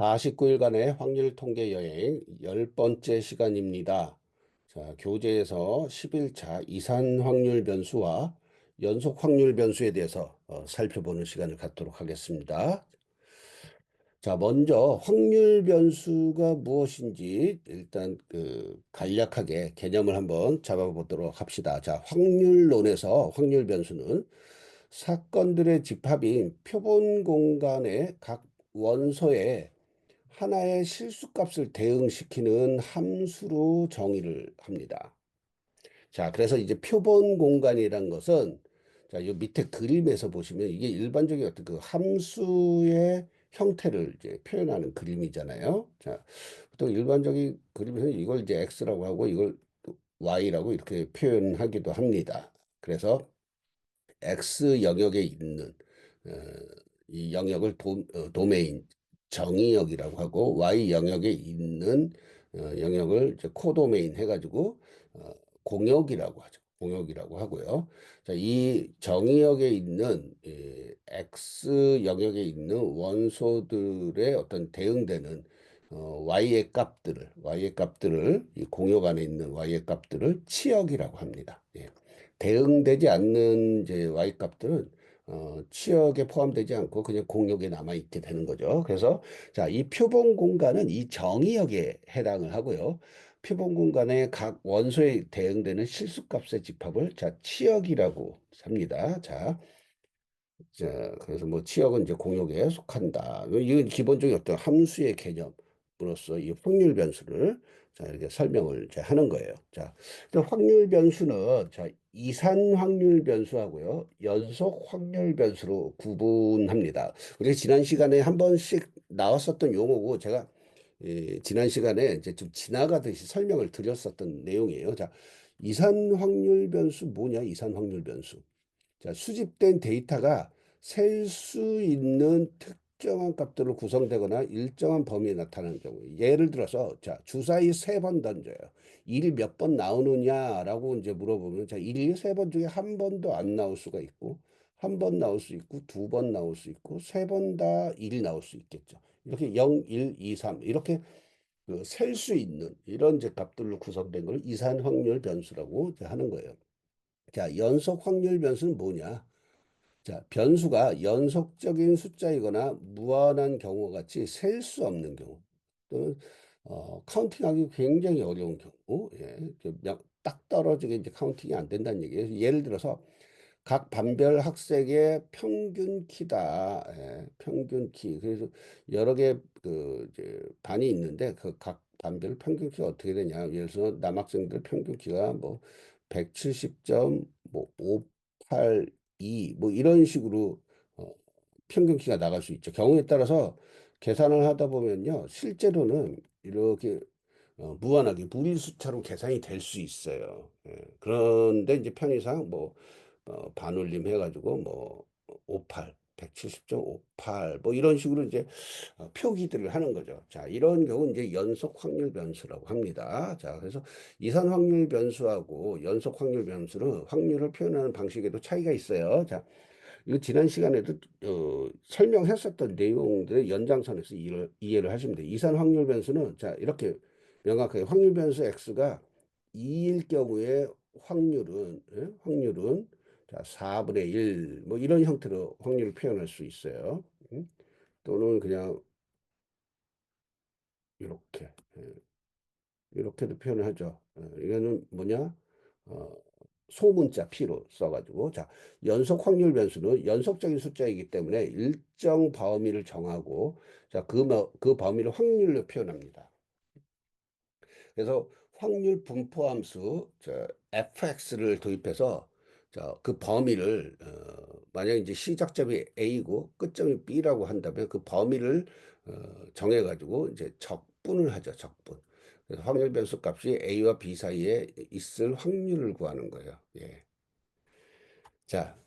49일간의 확률 통계 여행 10번째 시간입니다. 자, 교재에서 11차 이산 확률 변수와 연속 확률 변수에 대해서 살펴보는 시간을 갖도록 하겠습니다. 자, 먼저 확률 변수가 무엇인지 일단 간략하게 개념을 한번 잡아보도록 합시다. 자, 확률론에서 확률 변수는 사건들의 집합인 표본 공간의 각 원소에 하나의 실수값을 대응시키는 함수로 정의를 합니다. 자, 그래서 이제 표본 공간이란 것은 자, 이 밑에 그림에서 보시면 이게 일반적인 어떤 그 함수의 형태를 이제 표현하는 그림이잖아요. 자, 또 일반적인 그림에서는 이걸 이제 X라고 하고 이걸 Y라고 이렇게 표현하기도 합니다. 그래서 X 영역에 있는 어, 이 영역을 도메인 정의역이라고 하고 Y 영역에 있는 영역을 이제 코도메인 해가지고 공역이라고 하죠. 공역이라고 하고요. 자, 이 정의역에 있는 X 영역에 있는 원소들의 어떤 대응되는 Y의 값들을 이 공역 안에 있는 Y의 값들을 치역이라고 합니다. 예. 대응되지 않는 이제 Y 값들은 치역에 포함되지 않고 그냥 공역에 남아 있게 되는 거죠. 그래서 자, 이 표본 공간은 이 정의역에 해당을 하고요. 표본 공간의 각 원소에 대응되는 실수값의 집합을 자, 치역이라고 합니다. 자, 그래서 뭐 치역은 이제 공역에 속한다. 이건 기본적인 어떤 함수의 개념으로서 이 확률 변수를 자, 이렇게 설명을 이제 하는 거예요. 자, 확률 변수는 자, 이산 확률 변수하고요. 연속 확률 변수로 구분합니다. 우리 지난 시간에 한 번씩 나왔었던 용어고 제가 지난 시간에 이제 좀 지나가듯이 설명을 드렸었던 내용이에요. 자, 이산 확률 변수 뭐냐? 이산 확률 변수. 자, 수집된 데이터가 셀 수 있는 특정한 값들로 구성되거나 일정한 범위에 나타나는 경우. 예를 들어서, 자, 주사위 3번 던져요. 일이 몇 번 나오느냐라고 이제 물어보면, 자, 일이 3번 중에 한 번도 안 나올 수가 있고, 한 번 나올 수 있고, 2번 나올 수 있고, 3번 다 일이 나올 수 있겠죠. 이렇게 0, 1, 2, 3, 이렇게 셀 수 있는 이런 이제 값들로 구성된 걸 이산 확률 변수라고 이제 하는 거예요. 자, 연속 확률 변수는 뭐냐? 자, 변수가 연속적인 숫자이거나 무한한 경우 같이 셀 수 없는 경우 또는 카운팅하기 굉장히 어려운 경우, 예, 딱 떨어지게 이제 카운팅이 안 된다는 얘기예요. 예를 들어서 각 반별 학생의 평균 키다. 예, 평균 키. 그래서 여러 개 이제 반이 있는데 그 각 반별 평균 키가 어떻게 되냐. 예를 들어서 남학생들 평균 키가 뭐 170점 뭐 582 뭐 이런 식으로 어, 평균 키가 나갈 수 있죠. 경우에 따라서 계산을 하다 보면요. 실제로는 이렇게 무한하게 무리수차로 계산이 될 수 있어요. 예, 그런데 이제 편의상 뭐 반올림 해가지고 뭐 58, 170.58 뭐 이런 식으로 이제 표기들을 하는 거죠. 자, 이런 경우는 이제 연속 확률 변수라고 합니다. 자, 그래서 이산 확률 변수하고 연속 확률 변수는 확률을 표현하는 방식에도 차이가 있어요. 자, 이거 지난 시간에도 설명했었던 내용들의 연장선에서 이해를 하시면 돼요. 이산 확률 변수는 자, 이렇게 명확하게 확률 변수 x가 2일 경우에 확률은 자, 4분의 1, 뭐 이런 형태로 확률을 표현할 수 있어요. 또는 그냥 이렇게, 이렇게도 표현을 하죠. 이거는 뭐냐? 어, 소문자 P로 써가지고. 자, 연속 확률 변수는 연속적인 숫자이기 때문에 일정 범위를 정하고, 자, 그 범위를 확률로 표현합니다. 그래서 확률 분포함수 fx를 도입해서 그 범위를 만약에 이제 시작점이 a고 끝점이 b라고 한다면 그 범위를 정해가지고 이제 적분을 하죠. 적분. 그래서 확률 변수 값이 a와 b 사이에 있을 확률을 구하는 거예요. 예. 자,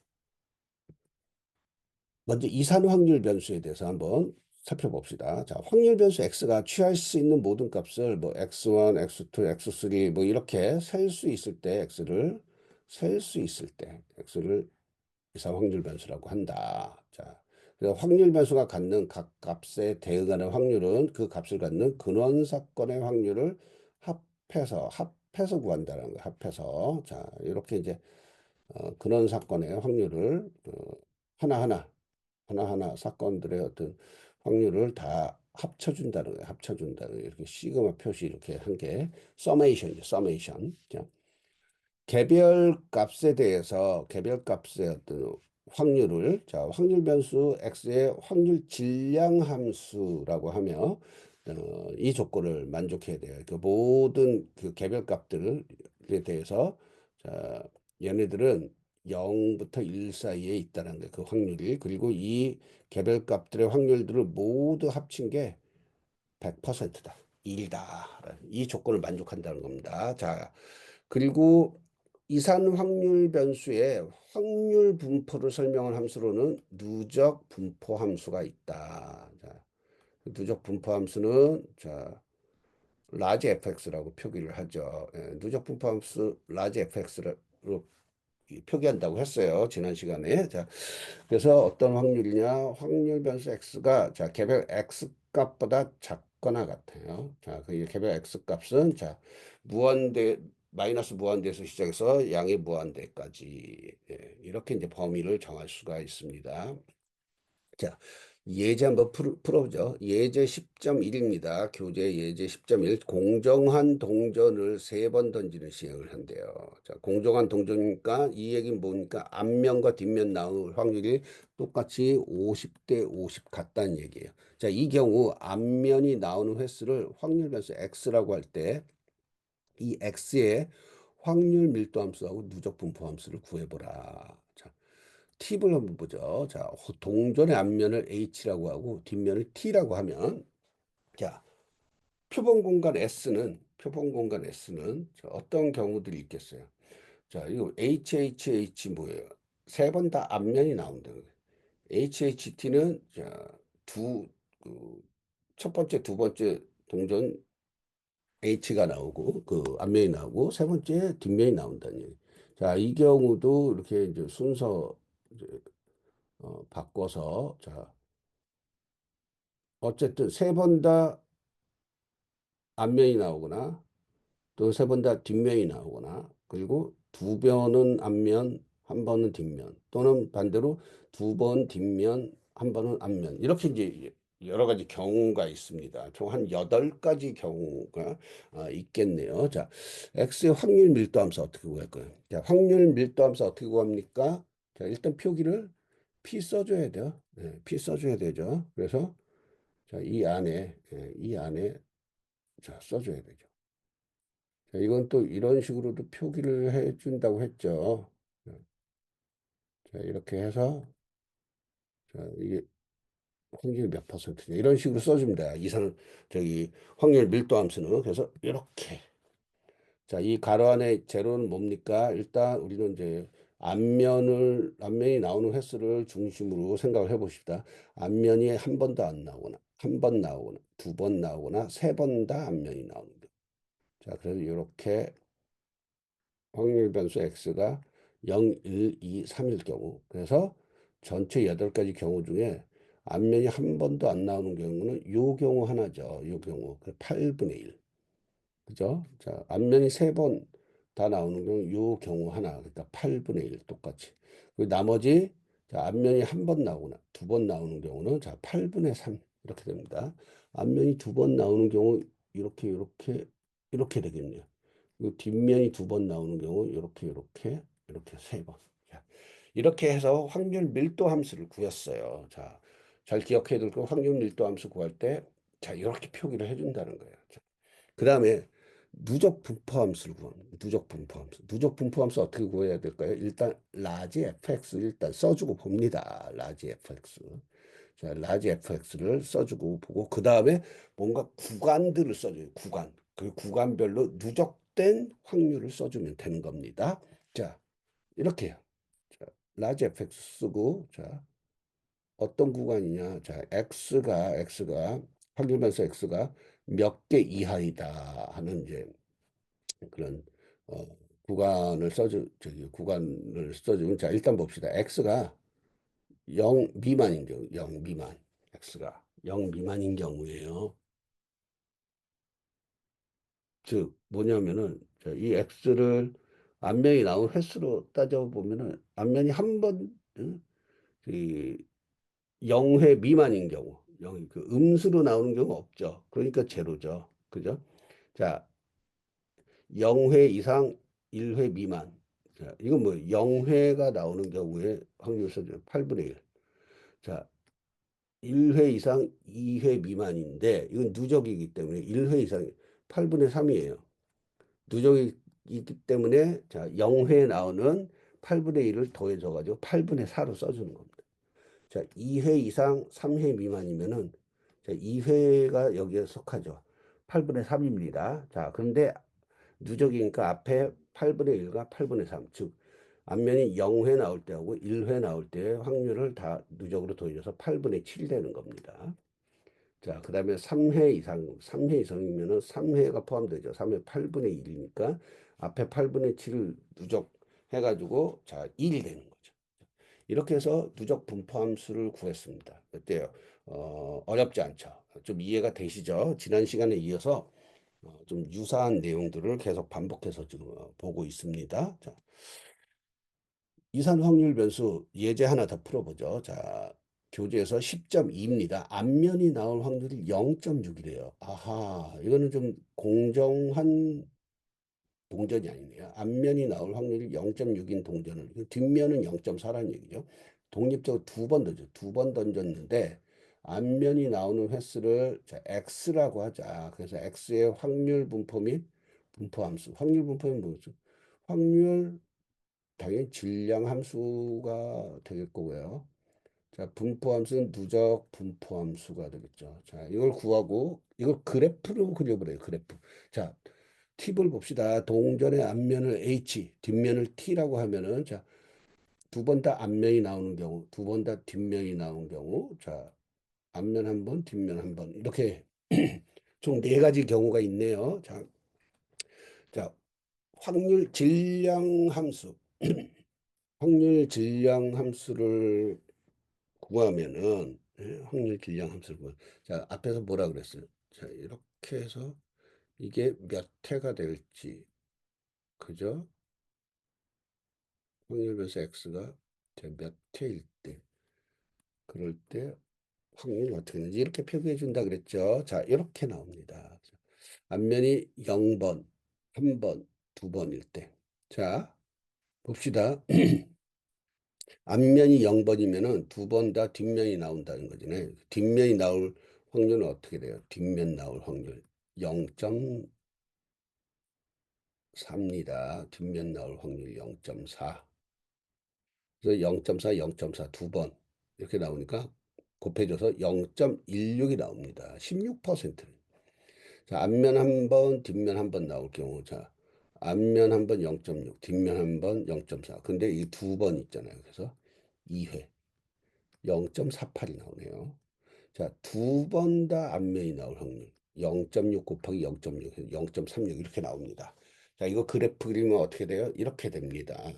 먼저 이산 확률 변수에 대해서 한번 살펴봅시다. 자, 확률 변수 x가 취할 수 있는 모든 값을 뭐 x1, x2, x3 뭐 이렇게 셀 수 있을 때 x를 이산 확률 변수라고 한다. 자, 그래서 확률 변수가 갖는 각 값에 대응하는 확률은 그 값을 갖는 근원 사건의 확률을 합해서 구한다는 거예요. 합해서. 자, 이렇게 이제 근원 사건의 확률을 하나하나 사건들의 어떤 확률을 다 합쳐준다는 거예요. 합쳐준다는 거예요. 이렇게 시그마 표시 이렇게 한 게 서메이션이죠. 서메이션. 자, 개별 값에 대해서 개별 값의 어떤 확률을 자 확률 변수 x의 확률 질량 함수라고 하며 이 조건을 만족해야 돼요. 그 모든 그 개별 값들에 대해서 자 얘네들은 0부터 1 사이에 있다는 거예요. 그 확률이. 그리고 이 개별 값들의 확률들을 모두 합친 게 100%다. 1이다. 이 조건을 만족한다는 겁니다. 자, 그리고 이산 확률 변수의 확률 분포를 설명한 함수로는 누적 분포 함수가 있다. 자, 누적 분포 함수는 자, 라지 fx라고 표기를 하죠. 예, 누적 분포 함수 라지 fx로 표기한다고 했어요. 지난 시간에. 자, 그래서 어떤 확률이냐? 확률 변수 x가 자 개별 x 값보다 작거나 같아요. 자, 그 개별 x 값은 자 무한대 마이너스 무한대에서 시작해서 양의 무한대까지 예, 이렇게 이제 범위를 정할 수가 있습니다. 자, 예제 한번 풀어보죠. 예제 10.1입니다. 교재 예제 10.1. 공정한 동전을 3번 던지는 시행을 한대요. 자, 공정한 동전이니까 이 얘기는 뭐니까 앞면과 뒷면 나올 확률이 똑같이 50대 50 같다는 얘기예요. 자, 이 경우 앞면이 나오는 횟수를 확률 변수 x라고 할 때 이 x의 확률 밀도 함수하고 누적 분포 함수를 구해보라. 자, 팁을 한번 보죠. 자, 동전의 앞면을 H라고 하고 뒷면을 T라고 하면 자, 표본 공간 S는 자, 어떤 경우들이 있겠어요? 자, 이거 HHH 뭐예요? 세 번 다 앞면이 나온다는 거예요. HHT는 자, 그, 첫 번째, 두 번째 동전 H가 나오고 그 앞면이 나오고 세 번째 뒷면이 나온다는 얘기. 자, 이 경우도 이렇게 이제 순서 이제 바꿔서 자 어쨌든 세 번 다 앞면이 나오거나 또 세 번 다 뒷면이 나오거나 그리고 두 번은 앞면 한 번은 뒷면 또는 반대로 두 번 뒷면 한 번은 앞면 이렇게 이제 여러 가지 경우가 있습니다. 총 한 8가지 경우가 있겠네요. 자, X의 확률 밀도 함수 어떻게 구할 거예요? 자, 확률 밀도 함수 어떻게 구합니까? 자, 일단 표기를 P 써줘야 돼요. 네, P 써줘야 되죠. 그래서 자, 이 안에 자, 써줘야 되죠. 자, 이건 또 이런 식으로도 표기를 해준다고 했죠. 자, 이렇게 해서 자, 이게 확률 몇 퍼센트냐 이런 식으로 써줍니다. 이상 저기 확률 밀도 함수는 그래서 이렇게 자, 이 가로 안에 제로는 뭡니까? 일단 우리는 이제 앞면이 나오는 횟수를 중심으로 생각을 해봅시다. 앞면이 한 번도 안 나오거나 한 번 나오거나 두 번 나오거나 세 번 다 앞면이 나오는 거. 자, 그래서 이렇게 확률 변수 x가 0, 1, 2, 3일 경우 그래서 전체 8가지 경우 중에 앞면이 한 번도 안 나오는 경우는 요 경우 하나죠. 요 경우 그 8분의 1. 그죠? 자, 앞면이 3번 다 나오는 경우 요 경우 하나. 그러니까 8분의 1 똑같이. 그 나머지 자, 앞면이 한 번 나오거나 두 번 나오는 경우는 자, 8분의 3 이렇게 됩니다. 앞면이 두 번 나오는 경우 이렇게 되겠네요. 그 뒷면이 두 번 나오는 경우 이렇게 세 번. 자, 이렇게 해서 확률 밀도 함수를 구했어요. 자, 잘 기억해야 될 거 확률 밀도 함수 구할 때 자, 이렇게 표기를 해준다는 거예요. 그 다음에 누적 분포 함수를 구합니다. 누적 분포 함수. 누적 분포 함수 어떻게 구해야 될까요? 일단 라지 fx 일단 써주고 봅니다. 라지 fx. 자, 라지 fx를 써주고 보고 그 다음에 뭔가 구간들을 써줘요. 구간. 그 구간별로 누적된 확률을 써주면 되는 겁니다. 자, 이렇게요. 자, 라지 fx 쓰고 자, 어떤 구간이냐? 자, x가 확률변수 x가 몇 개 이하이다 하는 이제 그런 어, 구간을 써주면 자, 일단 봅시다. x가 0 미만인 경우, 0 미만. x가 0 미만인 경우에요. 즉 뭐냐면은 이 x를 앞면이 나온 횟수로 따져보면은 앞면이 한 번, 그 0회 미만인 경우, 0, 그 음수로 나오는 경우 없죠. 그러니까 제로죠. 그죠? 자, 0회 이상 1회 미만. 자, 이건 뭐 0회가 나오는 경우에 확률은 8분의 1. 자, 1회 이상 2회 미만인데 이건 누적이기 때문에 1회 이상 8분의 3이에요. 누적이 있기 때문에 자, 0회에 나오는 8분의 1을 더해줘 가지고 8분의 4로 써주는 겁니다. 자, 2회 이상 3회 미만이면은 자, 2회가 여기에 속하죠. 8분의 3입니다. 자, 그런데 누적이니까 앞에 8분의 1과 8분의 3, 즉 앞면이 0회 나올 때하고 1회 나올 때의 확률을 다 누적으로 더해줘서 8분의 7이 되는 겁니다. 자, 그 다음에 3회 이상, 3회 이상이면은 3회가 포함되죠. 3회 8분의 1이니까 앞에 8분의 7을 누적해가지고 자, 1이 되는 거죠. 이렇게 해서 누적 분포함수를 구했습니다. 어때요? 어렵지 않죠? 좀 이해가 되시죠? 지난 시간에 이어서 좀 유사한 내용들을 계속 반복해서 지금 보고 있습니다. 자, 이산 확률 변수 예제 하나 더 풀어보죠. 자, 교재에서 10.2입니다. 앞면이 나올 확률이 0.6이래요. 아하, 이거는 좀 공정한 동전이 아니네요. 앞면이 나올 확률이 0.6인 동전을, 뒷면은 0.4라는 얘기죠. 독립적으로 두 번 던져, 두 번 던졌는데 앞면이 나오는 횟수를 자, x라고 하자. 그래서 x의 확률 분포 및 분포함수. 확률 분포는 뭐죠? 확률 당연히 질량 함수가 되겠 고요. 자, 분포함수는 누적 분포함수가 되겠죠. 자, 이걸 구하고 이걸 그래프로 그려버려요. 그래프. 자, 팁을 봅시다. 동전의 앞면을 H, 뒷면을 T라고 하면은 자, 두 번 다 앞면이 나오는 경우, 두 번 다 뒷면이 나오는 경우, 자, 앞면 한 번, 뒷면 한 번, 이렇게 총 네 가지 경우가 있네요. 자, 자, 확률 질량 함수, 확률 질량 함수를 구하면은 확률 질량 함수를 자, 앞에서 뭐라 그랬어요? 자, 이렇게 해서 이게 몇 회가 될지, 그죠? 확률 변수 x가 몇 회일 때, 그럴 때 확률이 어떻게 되는지 이렇게 표기해 준다 그랬죠. 자, 이렇게 나옵니다. 앞면이 0번, 1번, 2번일 때. 자, 봅시다. 앞면이 0번이면은 두 번 다 뒷면이 나온다는 거죠. 뒷면이 나올 확률은 어떻게 돼요? 뒷면 나올 확률 0.4입니다. 뒷면 나올 확률 0.4. 그래서 0.4, 0.4 두 번 이렇게 나오니까 곱해져서 0.16이 나옵니다. 16%. 자, 앞면 한 번, 뒷면 한 번 나올 경우, 자, 앞면 한 번 0.6, 뒷면 한 번 0.4. 근데 이 두 번 있잖아요. 그래서 2회 0.48이 나오네요. 자, 두 번 다 앞면이 나올 확률 0.6 곱하기 0.6, 0.36 이렇게 나옵니다. 자, 이거 그래프 그리면 어떻게 돼요? 이렇게 됩니다.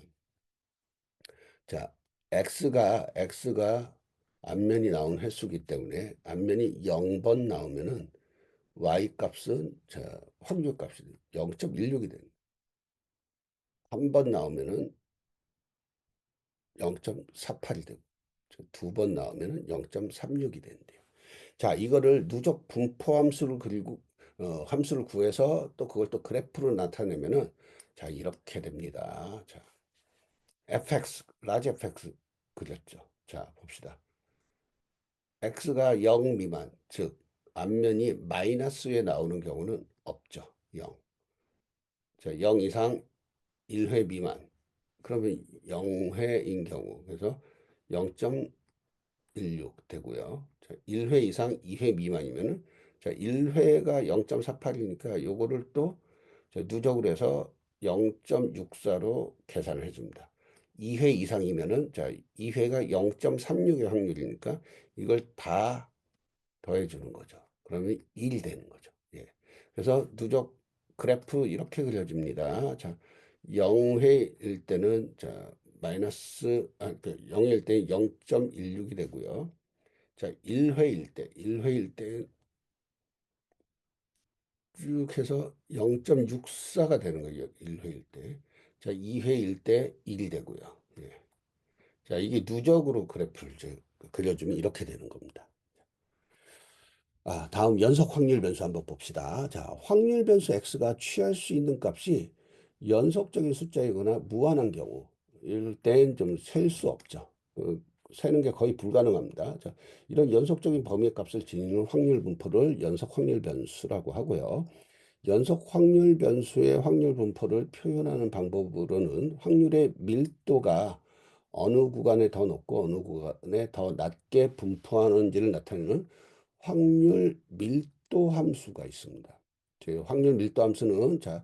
자, x가 앞면이 나온 횟수기 때문에 앞면이 0번 나오면은 y 값은 자, 확률 값이 0.16이 됩니다. 한 번 나오면은 0.48이 되고 두 번 나오면은 0.36이 된대요. 자, 이거를 누적 분포 함수를 그리고 함수를 구해서 또 그걸 또 그래프로 나타내면은 자, 이렇게 됩니다. 자, fx, 라지 fx 그렸죠. 자, 봅시다. x가 0 미만, 즉 앞면이 마이너스에 나오는 경우는 없죠. 0. 자, 0 이상 1회 미만. 그러면 0회인 경우. 그래서 0.16 되고요. 자, 1회 이상 2회 미만이면은 자, 1회가 0.48이니까 요거를 또 자, 누적으로 해서 0.64로 계산을 해줍니다. 2회 이상이면은 자, 2회가 0.36의 확률이니까 이걸 다 더해주는 거죠. 그러면 1이 되는 거죠. 예. 그래서 누적 그래프 이렇게 그려집니다. 자, 0회일 때는 자, 그 0일 때 0.16이 되고요. 자, 1회일 때, 1회일 때 쭉 해서 0.64가 되는 거예요. 1회일 때. 자, 2회일 때 1이 되고요. 예. 자, 이게 누적으로 그래프를 이제 그려주면 이렇게 되는 겁니다. 다음 연속 확률 변수 한번 봅시다. 자, 확률 변수 x가 취할 수 있는 값이 연속적인 숫자이거나 무한한 경우 이럴 땐 좀 셀 수 없죠. 세는 게 거의 불가능합니다. 자, 이런 연속적인 범위의 값을 지니는 확률 분포를 연속 확률 변수라고 하고요. 연속 확률 변수의 확률 분포를 표현하는 방법으로는 확률의 밀도가 어느 구간에 더 높고 어느 구간에 더 낮게 분포하는지를 나타내는 확률 밀도 함수가 있습니다. 확률 밀도 함수는 자,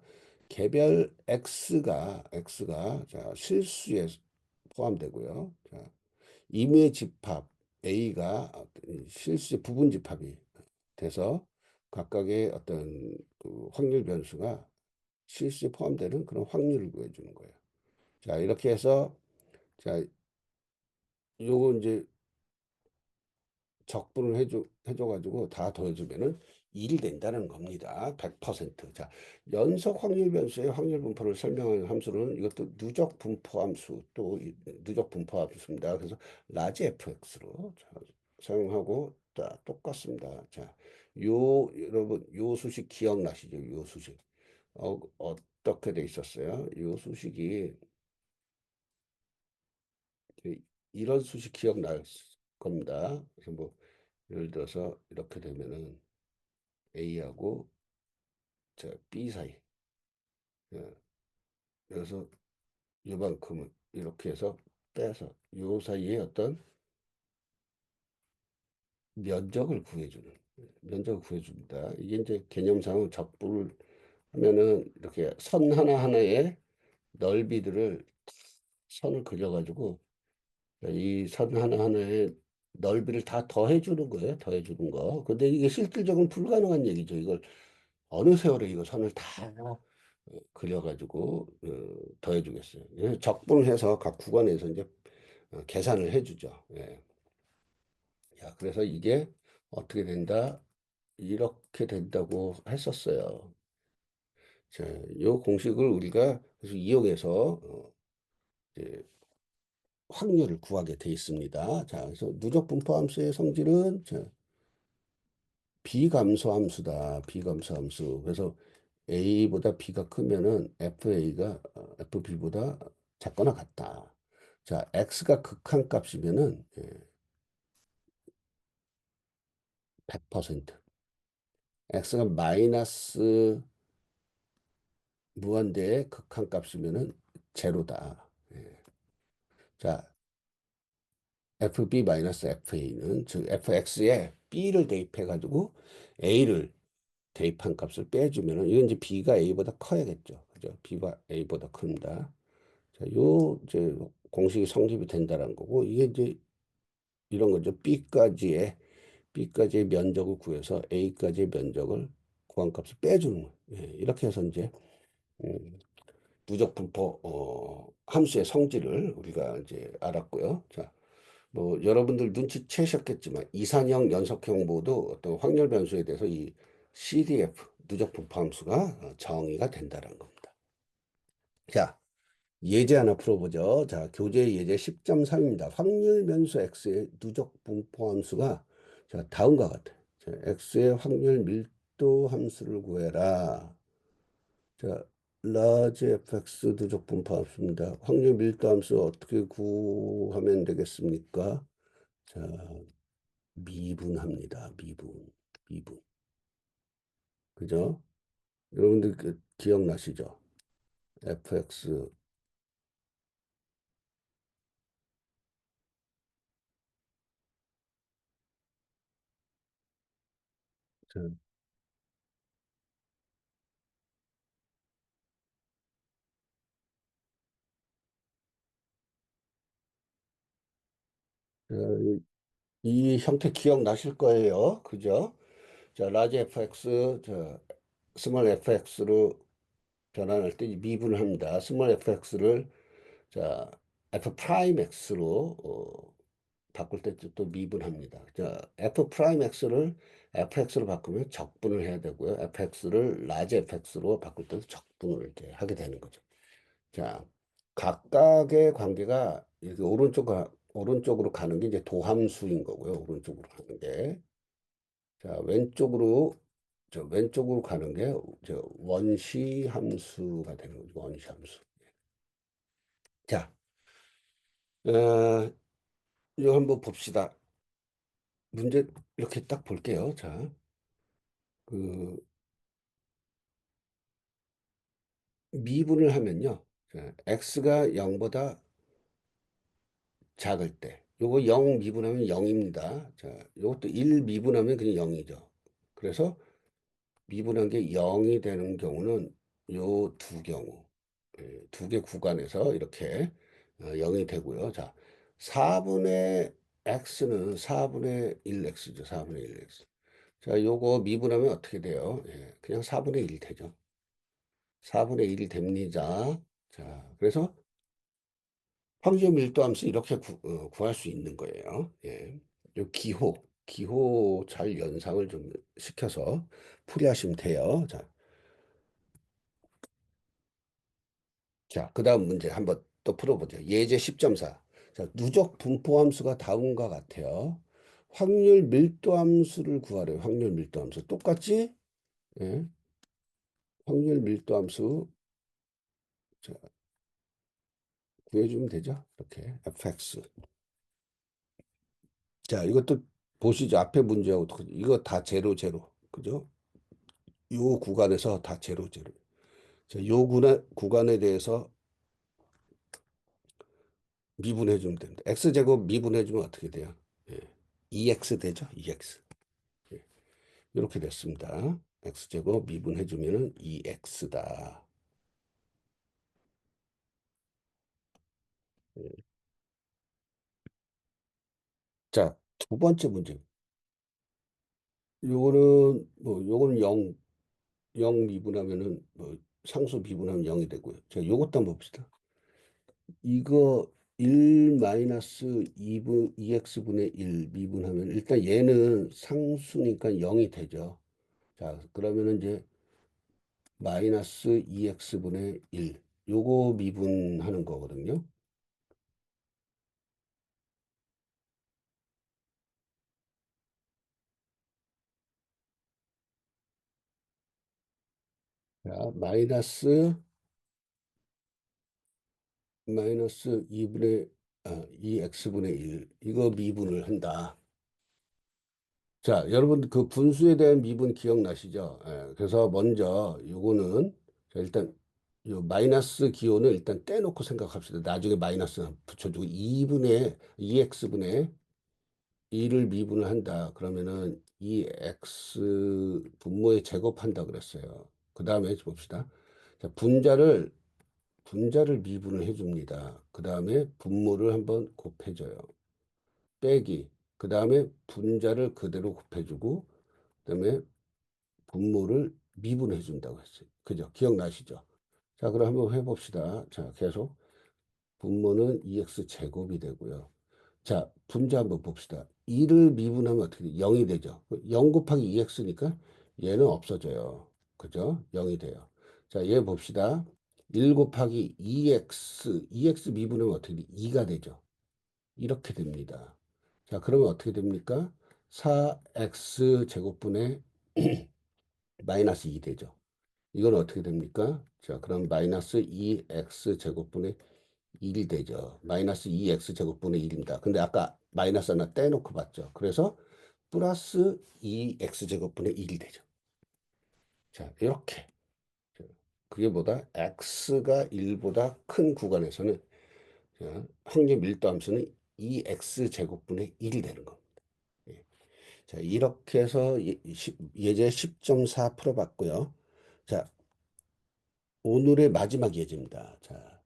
개별 x가 자, 실수에 포함되고요. 자, 임의 집합 a가 실수의 부분 집합이 돼서 각각의 어떤 그 확률 변수가 실수에 포함되는 그런 확률을 구해주는 거예요. 자, 이렇게 해서 자, 요거 이제 적분을 해줘가지고 다 더해주면은 1이 된다는 겁니다. 100%. 자, 연속 확률 변수의 확률 분포를 설명하는 함수는 이것도 누적 분포 함수, 누적 분포 함수입니다. 그래서 라지 fx로 사용하고 똑같습니다. 자, 여러분, 요 수식 기억나시죠? 요 수식. 어떻게 돼 있었어요? 요 수식이 그 이런 수식 기억날 겁니다. 그래서 뭐 예를 들어서 이렇게 되면은 A하고 저 B 사이. 예, 그래서 요만큼은 이렇게 해서 빼서 요 사이에 어떤 면적을 구해줍니다. 이게 이제 개념상으로 적분을 하면은 이렇게 선 하나하나에 넓이들을 선을 그려가지고 이 선 하나하나에 넓이를 다 더해주는 거예요. 더해주는 거. 근데 이게 실질적으로 불가능한 얘기죠. 이걸 어느 세월에 이거 선을 다 그려가지고 더해주겠어요. 예, 적분을 해서 각 구간에서 이제 계산을 해주죠. 예. 야, 그래서 이게 어떻게 된다? 이렇게 된다고 했었어요. 자, 이 공식을 우리가 그래서 이용해서 이제 확률을 구하게 돼 있습니다. 자, 그래서 누적 분포 함수의 성질은 자, 비감소함수다. 비감소함수. 그래서 A보다 B가 크면은 FB보다 작거나 같다. 자, X가 극한값이면은 100%. X가 마이너스 무한대의 극한값이면은 제로다. 자, FB-FA는 즉 FX에 B를 대입해가지고 A를 대입한 값을 빼주면은 이건 이제 B가 A보다 커야겠죠. 그죠? B가 A보다 큽니다. 자, 요 이제 공식이 성립이 된다는 거고 이게 이제 이런 거죠. B까지의 면적을 구해서 A까지의 면적을 구한 값을 빼주는 거예요. 예, 이렇게 해서 이제 음, 누적 분포 함수의 성질을 우리가 이제 알았고요. 자, 뭐 여러분들 눈치채셨겠지만 이산형, 연속형 모두 어떤 확률 변수에 대해서 이 CDF 누적 분포 함수가 정의가 된다는 겁니다. 자, 예제 하나 풀어보죠. 자, 교재 예제 10.3입니다. 확률 변수 x의 누적 분포 함수가 자, 다음과 같아요. 자, x의 확률 밀도 함수를 구해라. 자, large fx 누적 분포 함수입니다. 확률 밀도 함수 어떻게 구하면 되겠습니까? 자, 미분합니다. 미분. 그죠? 여러분들 기억나시죠? fx 자, 자, 이 형태 기억나실 거예요. 그죠? 자, 라지 fx, 스몰 fx로 변환할 때 미분을 합니다. 스몰 fx를, 자, f 프라임 x로 바꿀 때 또 미분합니다. 자, f 프라임 x를 fx로 바꾸면 적분을 해야 되고요. fx를 라지 fx로 바꿀 때도 적분을 이렇게 하게 되는 거죠. 자, 각각의 관계가 이렇게 오른쪽으로 가는 게 이제 도함수인 거고요. 오른쪽으로 가는 게. 자, 왼쪽으로 가는 게 원시 함수가 되는 거죠. 원시 함수. 자, 어, 이거 한번 봅시다. 문제 이렇게 딱 볼게요. 자, 그 미분을 하면요. 자, x가 0보다 작을 때. 요거 0 미분하면 0입니다. 자, 요것도 1 미분하면 그냥 0이죠. 그래서 미분한 게 0이 되는 경우는 요 두 경우, 두 개 구간에서 이렇게 0이 되고요. 자, 4분의 x는 4분의 1x죠. 4분의 1x. 자, 요거 미분하면 어떻게 돼요? 예, 그냥 4분의 1이 되죠. 4분의 1이 됩니다. 자, 그래서 황지의 밀도함수 이렇게 구할 수 있는 거예요. 예. 요 기호 잘 연상을 좀 시켜서 풀이하시면 돼요. 자, 그 다음 문제 한번 또 풀어보죠. 예제 10.4. 자, 누적 분포함수가 다음과 같아요. 확률 밀도함수를 구하래요. 확률 밀도함수. 똑같지? 예. 확률 밀도함수. 자, 구해주면 되죠. 이렇게 fx. 자, 이것도 보시죠. 앞에 문제하고 이거 다 제로 제로. 그죠? 요 구간에서 다 제로 제로. 자, 구간에 대해서 미분해 주면 됩니다. x제곱 미분해 주면 어떻게 돼요? 예. 2x 되죠? 2x. 예. 이렇게 됐습니다. x제곱 미분해 주면은 2x다. 자, 두 번째 문제. 요거는 0 미분하면은 상수 미분하면 0이 되고요. 자, 요것도 한번 봅시다. 이거 1 마이너스 2x분의 1 미분하면 일단 얘는 상수니까 0이 되죠. 자, 그러면은 이제 마이너스 2x분의 1 요거 미분하는 거거든요. 자, 마이너스 2x분의 1 이거 미분을 한다. 자, 여러분 그 분수에 대한 미분 기억나시죠? 예, 그래서 먼저 요거는 자, 일단 요 마이너스 기호는 일단 떼놓고 생각합시다. 나중에 마이너스 붙여주고 2x분의 2를 미분을 한다. 그러면은 2x 분모에 제곱한다 그랬어요. 그 다음에 봅시다. 자, 분자를 미분을 해줍니다. 그 다음에 분모를 한번 곱해줘요. 빼기. 그 다음에 분자를 그대로 곱해주고, 그 다음에 분모를 미분해 준다고 했어요. 그죠? 기억나시죠? 자, 그럼 한번 해봅시다. 자, 계속. 분모는 2x 제곱이 되고요. 자, 분자 한번 봅시다. 2를 미분하면 어떻게 돼? 0이 되죠. 0 곱하기 2x니까 얘는 없어져요. 그죠? 0이 돼요. 자, 얘 봅시다. 1 곱하기 2x 미분하면 어떻게 돼? 2가 되죠. 이렇게 됩니다. 자, 그러면 어떻게 됩니까? 4x 제곱분의 마이너스 2 되죠. 이건 어떻게 됩니까? 자, 그럼 마이너스 2x 제곱분의 1이 되죠. 마이너스 2x 제곱분의 1입니다. 근데 아까 마이너스 하나 떼놓고 봤죠. 그래서 플러스 2x 제곱분의 1이 되죠. 자, 이렇게. 그게 보다 x가 1보다 큰 구간에서는 자, 확률 밀도 함수는 2x 제곱분의 1이 되는 겁니다. 예. 자, 이렇게 해서 예제 10.4 풀어봤고요. 자, 오늘의 마지막 예제입니다. 자,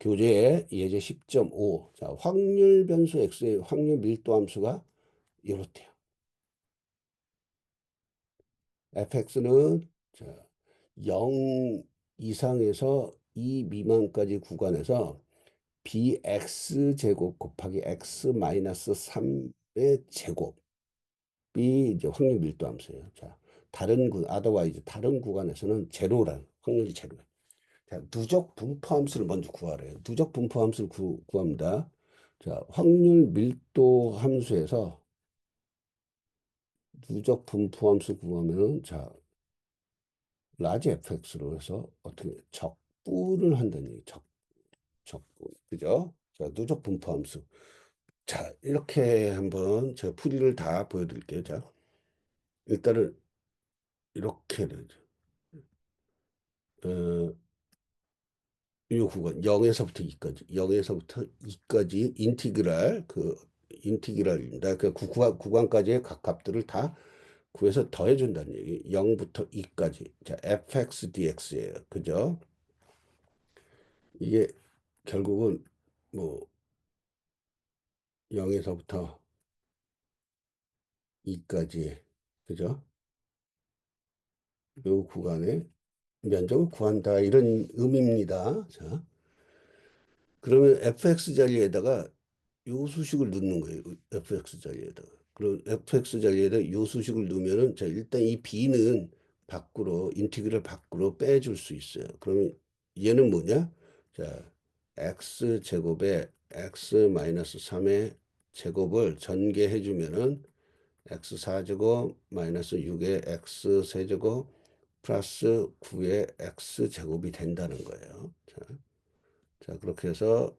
교재 예제 10.5. 자, 확률 변수 x의 확률 밀도 함수가 이렇대요. fx는 자, 0 이상에서 2 미만까지 구간에서 bx 제곱 곱하기 x 마이너스 3의 제곱이 이제 확률 밀도 함수예요. 자, otherwise 다른 구간에서는 제로란 확률이 제로예요. 자, 누적 분포 함수를 먼저 구하래요. 누적 분포 함수를 구합니다. 자, 확률 밀도 함수에서 누적 분포 함수 구하면은 자, 라지 fx로 해서 어떻게 적분을 한다는 얘기. 적분. 그죠? 자, 누적 분포 함수. 자, 이렇게 한번 저 풀이를 다 보여드릴게요. 자, 일단은 이렇게 되죠. 어, 이 구간 0에서부터 2까지, 0에서부터 2까지 인티그랄입니다. 그 구간까지의 각 값들을 다 구해서 더해준다는 얘기. 0부터 2까지. 자, fx dx예요. 그죠? 이게 결국은 뭐 0에서부터 2까지. 그죠? 이 구간의 면적을 구한다. 이런 의미입니다. 자, 그러면 fx 자리에다가 요 수식을 넣는 거예요. fx 자리에다가. 그럼 fx 자리에다 요 수식을 넣으면은 자, 일단 이 b는 밖으로 인티그랄 밖으로 빼줄 수 있어요. 그러면 얘는 뭐냐? 자, x 제곱에 x 마이너스 3의 제곱을 전개해 주면은 x 4제곱 마이너스 6의 x 세제곱 플러스 9의 x 제곱이 된다는 거예요. 자, 자, 그렇게 해서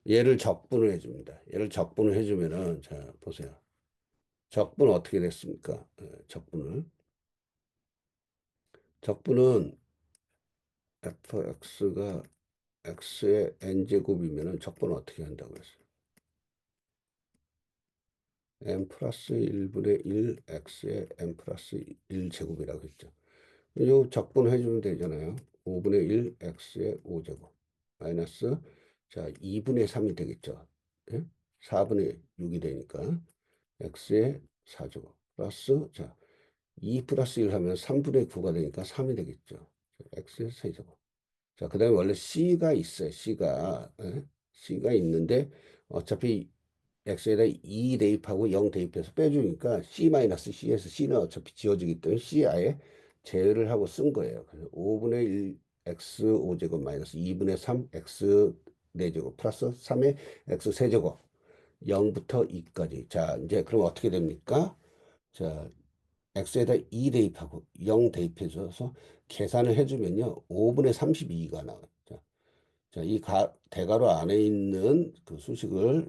얘를 적분을 해줍니다. 얘를 적분을 해주면은, 자, 보세요. 적분 어떻게 됐습니까? 적분은 fx가 x의 n제곱이면은 적분을 어떻게 한다고 했어요? n 플러스 1분의 1 x의 n 플러스 1제곱이라고 했죠. 이 적분 해주면 되잖아요. 5분의 1 x의 5제곱 마이너스 자 2분의 3이 되겠죠. 예? 4분의 6이 되니까 x의 4제곱 플러스 자 2 플러스 1 하면 3분의 9가 되니까 3이 되겠죠. x의 세제곱. 자, 그 다음에 원래 c가 있어요. c가 예? c가 있는데 어차피 x에다 2 대입하고 0 대입해서 빼주니까 C-C에서 C는 어차피 지워지기 때문에 C 아예 제외를 하고 쓴 거예요. 그래서 5분의 1 x 5제곱 마이너스 2분의 3 x 4제곱 플러스 3의 x 세제곱 0부터 2까지. 자, 이제 그럼 어떻게 됩니까? 자, x에다 2 대입하고 0 대입해줘서 계산을 해주면요. 5분의 32가 나와요. 자, 이 대괄호 안에 있는 그 수식을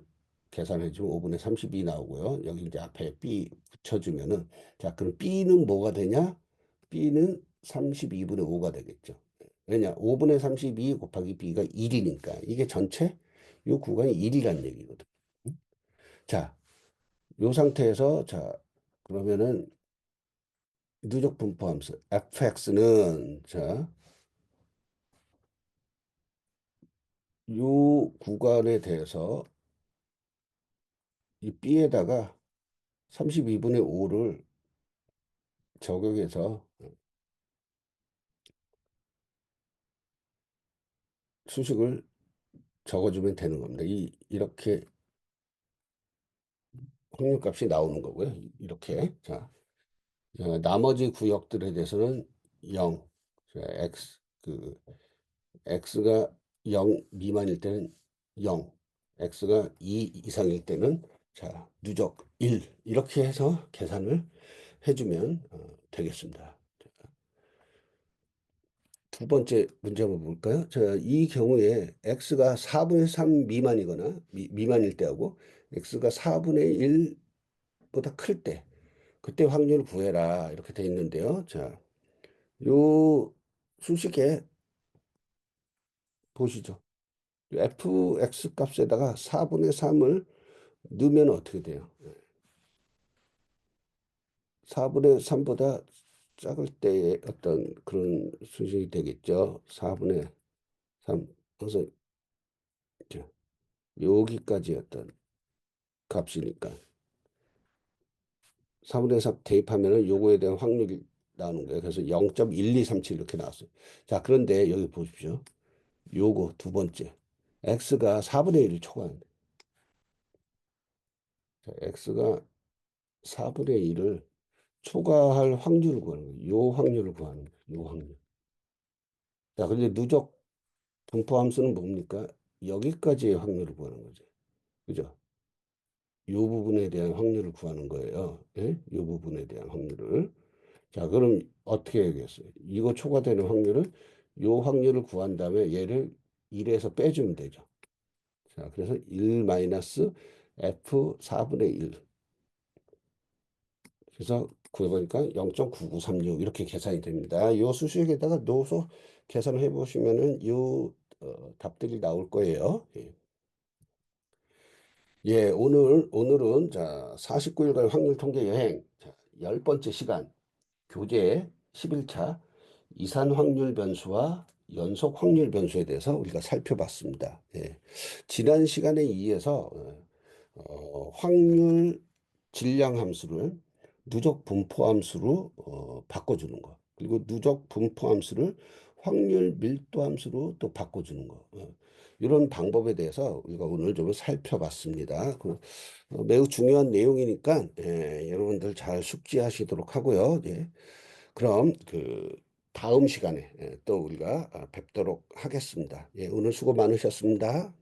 계산해 주면 5분의 32 나오고요. 여기 이제 앞에 b 붙여주면은, 자, 그럼 b는 뭐가 되냐? b는 32분의 5가 되겠죠. 왜냐? 5분의 32 곱하기 b가 1이니까. 이게 전체 이 구간이 1이란 얘기거든. 자, 이 상태에서, 자, 그러면은 누적 분포함수 fx는, 자, 이 구간에 대해서 이 b에다가 32분의 5를 적용해서 수식을 적어주면 되는 겁니다. 이렇게 확률값이 나오는 거고요. 이렇게. 자, 나머지 구역들에 대해서는 0. 자, x가 0 미만일 때는 0. x가 2 이상일 때는 자, 누적 1. 이렇게 해서 계산을 해주면 되겠습니다. 두 번째 문제 한번 볼까요? 자, 이 경우에 x가 4분의 3 미만이거나 미만일 때하고 x가 4분의 1보다 클 때, 그때 확률을 구해라 이렇게 돼 있는데요. 자, 요 수식에 보시죠. fx 값에다가 4분의 3을 넣으면 어떻게 돼요? 4분의 3보다 작을 때의 어떤 그런 수식이 되겠죠. 4분의 3. 그래서 여기까지 어떤 값이니까. 4분의 3 대입하면은 요거에 대한 확률이 나오는 거예요. 그래서 0.1237 이렇게 나왔어요. 자, 그런데 여기 보십시오. 요거 두 번째. x가 4분의 1을 초과한다. 자, x가 4분의 1을 초과할 확률을 구하는 거예요. 요 확률을 구하는 거예요. 요 확률. 자, 근데 누적 분포 함수는 뭡니까? 여기까지의 확률을 구하는 거죠. 그죠? 요 부분에 대한 확률을 구하는 거예요. 예? 요 부분에 대한 확률을. 자, 그럼 어떻게 해야겠어요? 이거 초과되는 확률은 요 확률을 구한 다음에 얘를 1에서 빼주면 되죠. 자, 그래서 1 마이너스 F 4분의 1. 그래서 구해보니까 0.9936 이렇게 계산이 됩니다. 요 수식에다가 넣어서 계산해 보시면은 요 답들이 나올 거예요. 예. 예, 오늘은 자, 49일간 확률 통계 여행. 자, 10번째 시간. 교재 11차 이산 확률 변수와 연속 확률 변수에 대해서 우리가 살펴봤습니다. 예. 지난 시간에 이어서 확률 질량 함수를 누적 분포 함수로 바꿔주는 거. 그리고 누적 분포 함수를 확률 밀도 함수로 또 바꿔주는 거. 이런 방법에 대해서 우리가 오늘 좀 살펴봤습니다. 매우 중요한 내용이니까 여러분들 잘 숙지하시도록 하고요. 예. 그럼 다음 시간에 또 우리가 뵙도록 하겠습니다. 예, 오늘 수고 많으셨습니다.